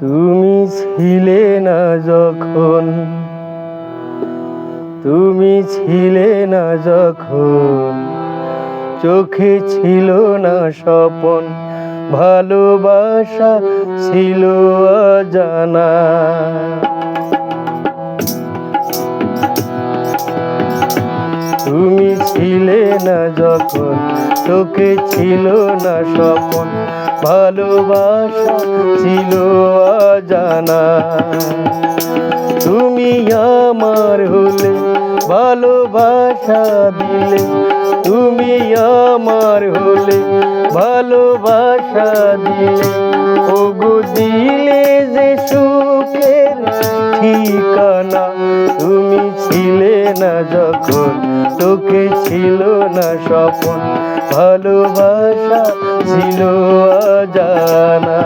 তুমি ছিলে না যখন, তুমি ছিলে না যখন, চোখে ছিল না স্বপন, ভালোবাসা ছিল অজানা। তুমি ছিলে না যখন, চোখে ছিল না স্বপন, ভালোবাসা ছিল অজানা। তুমি আমার হলে, ভালোবাসা দিলে, তুমি আমার হলে, ভালোবাসা দিলে, ওগো দিলে যে সুখের ঠিকানা। তুমি ছিলে না যখন, চোখে ছিল না স্বপন, ভালোবাসা ছিল অজানা।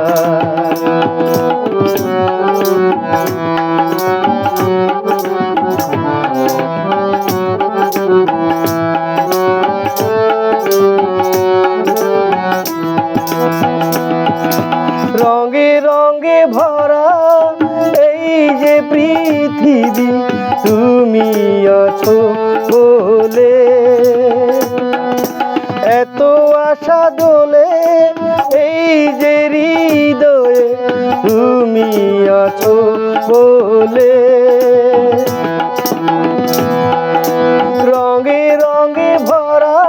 রঙে রঙে ভরা এই যে পৃথিবী, তুমি আছো বলে এত আশা দোলে। এই যে হৃদয়ে তুমি আছো বলে, রঙে রঙে ভরা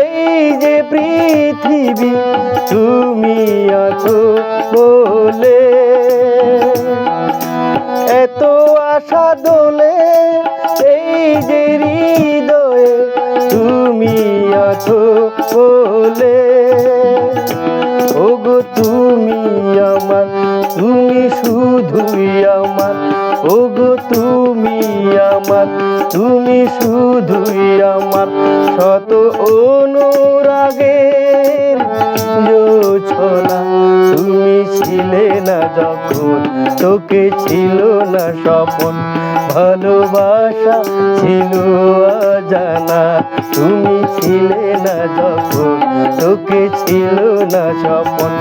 এই যে পৃথিবী, তুমি আছো বলে এত আশা দোলে। এই যে হৃদয়ে তুমি আছো বলে, ওগো তুমি আমার, তুমি শুধুই আমার, ওগো তুমি আমার, তুমি শুধুই আমার। শত অনুরাগের জোছনা, তুমি ছিলে না যখন, তোকে ছিল না স্বপন, ভালোবাসা ছিল অজানা। তুমি ছিলে না যখন, তোকে ছিল না স্বপন,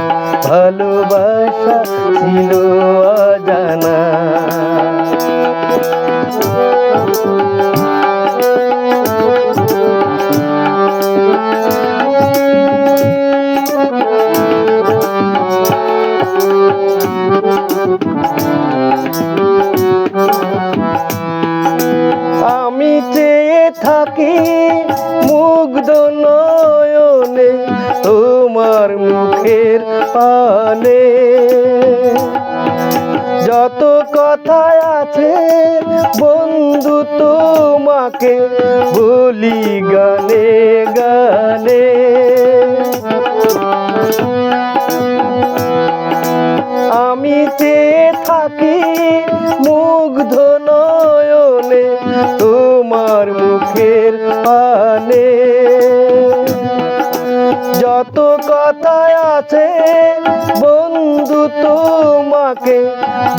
ভালোবাসা ছিল অজানা। আমি চেয়ে থাকি মুগ্ধ নয়নে তোমার মুখের পানে, যত কথা আছে বন্ধু তোমাকে বলি গানে গানে। আমি চেয়ে থাকি মুগ্ধ নয়নে তোমার মুখের পানে, যত কথা আছে বন্ধু তোমাকে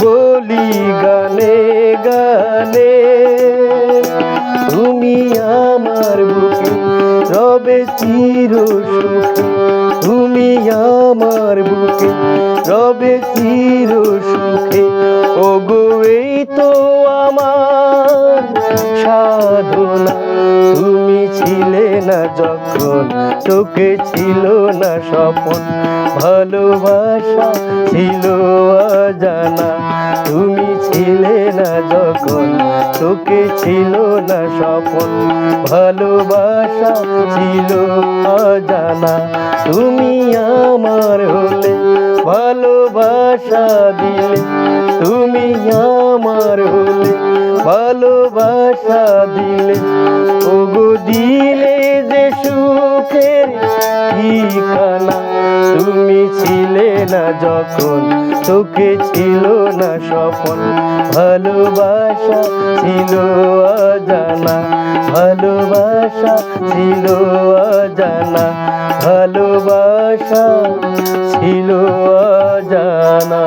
বলি গানে গানে। তুমি আমার বুকে রবে চির সুখে, তুমি আমার বুকে রবে চির সুখে। ওগো এই তো আমার সাধনা, তুমি ছিলে না যখন, তোকে ছিল না স্বপন, ভালোবাসা ছিল অজানা। তুমি ছিলে না যখন, তোকে ছিল না স্বপন, ভালোবাসা ছিল অজানা। তুমি আমার হলে, ভালোবাসা দিলে, তুমি আমার হলে, ভালোবাসা দিলে, ওগো দিলে যে সুখের ঠিকানা। তুমি ছিলে না যখন, তোকে ছিল না স্বপন, ভালোবাসা ছিল অজানা, ভালোবাসা ছিল অজানা, ভালোবাসা ছিল অজানা।